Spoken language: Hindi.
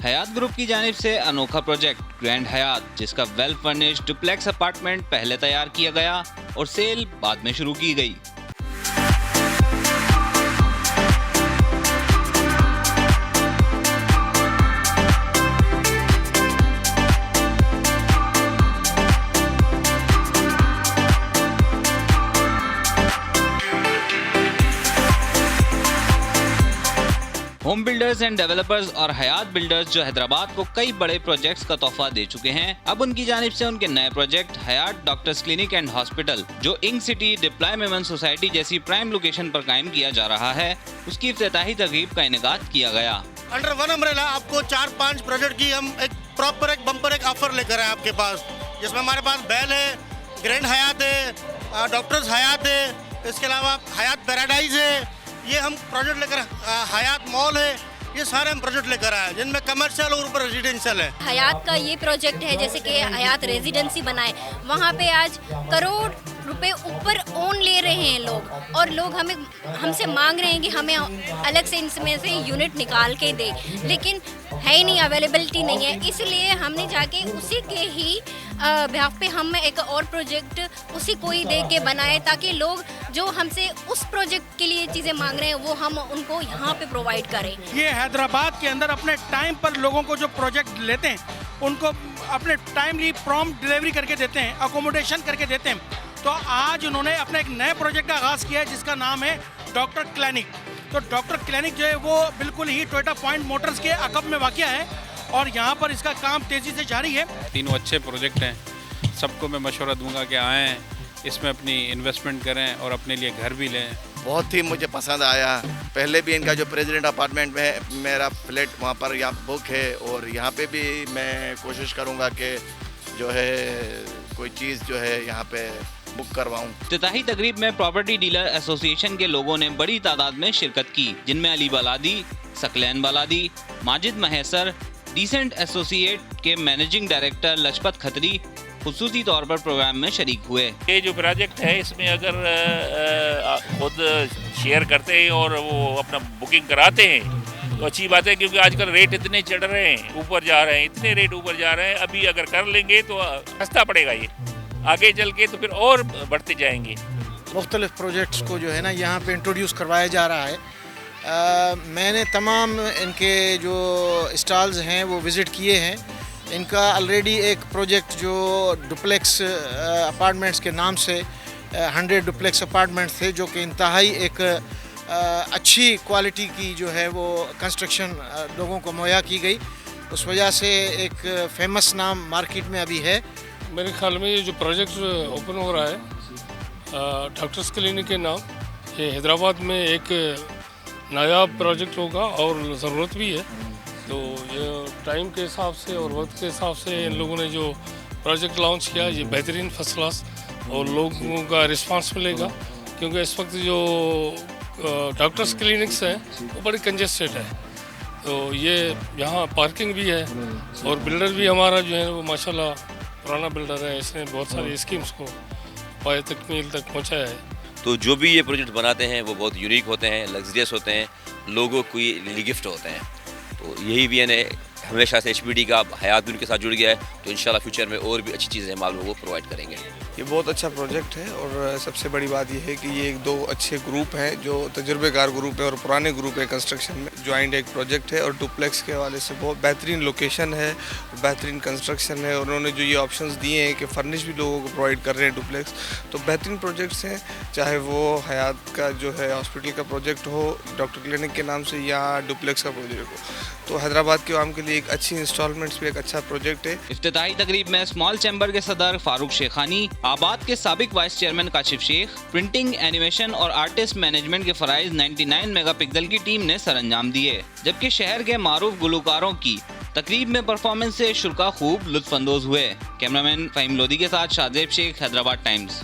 हयात ग्रुप की जानिब से अनोखा प्रोजेक्ट ग्रैंड हयात, जिसका वेल फर्निश्ड डुप्लेक्स अपार्टमेंट पहले तैयार किया गया और सेल बाद में शुरू की गई। होम बिल्डर्स एंड डेवलपर्स और हयात बिल्डर्स जो हैदराबाद को कई बड़े प्रोजेक्ट्स का तोहफा दे चुके हैं, अब उनकी जानिब से उनके नए project Hayat doctors clinic and hospital, जो इंक सिटी डिप्लाई मेमन सोसाइटी जैसी प्राइम लोकेशन पर कायम किया जा रहा है, उसकी इफ्तिताही तकरीब का इनेकाद किया गया। अंडर वन अम्ब्रेला आपको 4-5 प्रोजेक्ट की हम एक प्रॉपर एक बम्पर एक ऑफर लेकर आए आपके पास, जिसमें हमारे पास बेल है, ग्रैंड हयात है, डॉक्टर्स हयात है, इसके अलावा हयात पैराडाइज है। ये हम प्रोजेक्ट लेकर हयात मॉल है, ये सारे हम प्रोजेक्ट लेकर आए जिनमें कमर्शियल और ऊपर रेजिडेंशियल है। हयात का ये प्रोजेक्ट है, जैसे कि हयात रेजिडेंसी बनाए, वहाँ पे आज करोड़ रुपए ऊपर ओन ले रहे हैं लोग, और लोग हमसे मांग रहे हैं कि हमें अलग से इनमें से यूनिट निकाल के दे, लेकिन है ही नहीं, अवेलेबिलिटी नहीं है। इसलिए हमने जाके उसी के ही बिहाफ पे हम एक और प्रोजेक्ट उसी को ही दे के बनाए, ताकि लोग जो हमसे उस प्रोजेक्ट के लिए चीज़ें मांग रहे हैं वो हम उनको यहाँ पे प्रोवाइड करें। ये हैदराबाद के अंदर अपने टाइम पर लोगों को जो प्रोजेक्ट लेते हैं उनको अपने टाइमली प्रॉम्प्ट डिलीवरी करके देते हैं, अकोमोडेशन करके देते हैं। तो आज उन्होंने अपने एक नए प्रोजेक्ट का आगाज़ किया है जिसका नाम है डॉक्टर क्लिनिक। तो डॉक्टर क्लिनिक जो है वो बिल्कुल ही टोयोटा पॉइंट मोटर्स के अकब में वाक़या है और यहाँ पर इसका काम तेज़ी से जारी है। तीनों अच्छे प्रोजेक्ट हैं, सबको मैं मशवरा दूंगा कि आएँ, इसमें अपनी इन्वेस्टमेंट करें और अपने लिए घर भी लें। बहुत ही मुझे पसंद आया। पहले भी इनका जो प्रेसिडेंट अपार्टमेंट में मेरा फ्लैट वहाँ पर यहाँ बुक है, और यहाँ पे भी मैं कोशिश करूँगा कि जो है कोई चीज़ जो है यहाँ पे बुक करवाऊँ। इफ्तिताही तकरीब में प्रॉपर्टी डीलर एसोसिएशन के लोगों ने बड़ी तादाद में शिरकत की, जिनमें अली बालादी, सकलैन बालादी, माजिद महेसर, डिसेंट एसोसिएट के मैनेजिंग डायरेक्टर लजपत खत्री खुसूसी तौर पर प्रोग्राम में शरीक हुए। ये जो प्रोजेक्ट है इसमें अगर खुद शेयर करते हैं और वो अपना बुकिंग कराते हैं तो अच्छी बात है, क्योंकि आजकल रेट इतने चढ़ रहे हैं, ऊपर जा रहे हैं, इतने रेट ऊपर जा रहे हैं। अभी अगर कर लेंगे तो सस्ता पड़ेगा, ये आगे चल के तो फिर और बढ़ते जाएंगे। मुख्तलिफ प्रोजेक्ट्स को जो है ना यहाँ पे इंट्रोड्यूस करवाया जा रहा है। मैंने तमाम इनके जो स्टॉल्स हैं वो विज़िट किए हैं। इनका ऑलरेडी एक प्रोजेक्ट जो डुप्लेक्स अपार्टमेंट्स के नाम से 100 डुप्लेक्स अपार्टमेंट्स थे, जो कि इंतहाई एक अच्छी क्वालिटी की जो है वो कंस्ट्रक्शन लोगों को मुहैया की गई। उस वजह से एक फेमस नाम मार्केट में अभी है। मेरे ख्याल में ये जो प्रोजेक्ट ओपन हो रहा है डॉक्टर्स क्लिनिक के नाम, ये हैदराबाद में एक नायाब प्रोजेक्ट होगा और ज़रूरत भी है। तो ये टाइम के हिसाब से और वक्त के हिसाब से इन लोगों ने जो प्रोजेक्ट लॉन्च किया, ये बेहतरीन फर्स्ट क्लास और लोगों का रिस्पांस मिलेगा, क्योंकि इस वक्त जो डॉक्टर्स क्लिनिक्स हैं वो बड़ी कंजेस्टेड है। तो ये यहाँ पार्किंग भी है और बिल्डर भी हमारा जो है वो माशाल्लाह पुराना बिल्डर है, इसने बहुत सारी स्कीम्स को पाए तकमील तक पहुँचाया है। तो जो भी ये प्रोजेक्ट बनाते हैं वो बहुत यूनिक होते हैं, लग्जरियस होते हैं, लोगों को ये गिफ्ट होते हैं। तो यही भी है, हमेशा से HPD का हयात भी उनके साथ जुड़ गया है, तो इंशाल्लाह फ्यूचर में और भी अच्छी चीज़ें हम लोगों को प्रोवाइड करेंगे। ये बहुत अच्छा प्रोजेक्ट है और सबसे बड़ी बात यह है कि ये 2 अच्छे ग्रुप हैं जो तजुर्बेकार ग्रुप है और पुराने ग्रुप है कंस्ट्रक्शन में, ज्वाइंट एक प्रोजेक्ट है और डुप्लेक्स के हवाले से बहुत बेहतरीन लोकेशन है, बेहतरीन कंस्ट्रक्शन है। और उन्होंने जो ये ऑप्शंस दिए हैं कि फर्निश भी लोगों को प्रोवाइड कर रहे हैं डुप्लेक्स, तो बेहतरीन प्रोजेक्ट्स हैं। चाहे वो हयात का जो है हॉस्पिटल का प्रोजेक्ट हो डॉक्टर क्लिनिक के नाम से, या डुप्लेक्स का प्रोजेक्ट हो, तो हैदराबाद के आवाम के लिए एक अच्छी इंस्टॉलमेंट्स भी एक अच्छा प्रोजेक्ट है। इफ्तिताही तकरीब में स्मॉल चैम्बर के सदर फारूक शेखानी, आबाद के साबिक vice chairman Kashif Shaikh, printing, animation और आर्टिस्ट मैनेजमेंट के फराइज 99 मेगापिक्सल की टीम ने सरअंजाम दिए, जबकि शहर के मारूफ गुलकारों की तकरीब में परफॉर्मेंस से शुरा खूब लुत्फ अंदोज हुए। कैमरामैन फ़हीम लोधी के साथ शाहजेब शेख, हैदराबाद टाइम्स।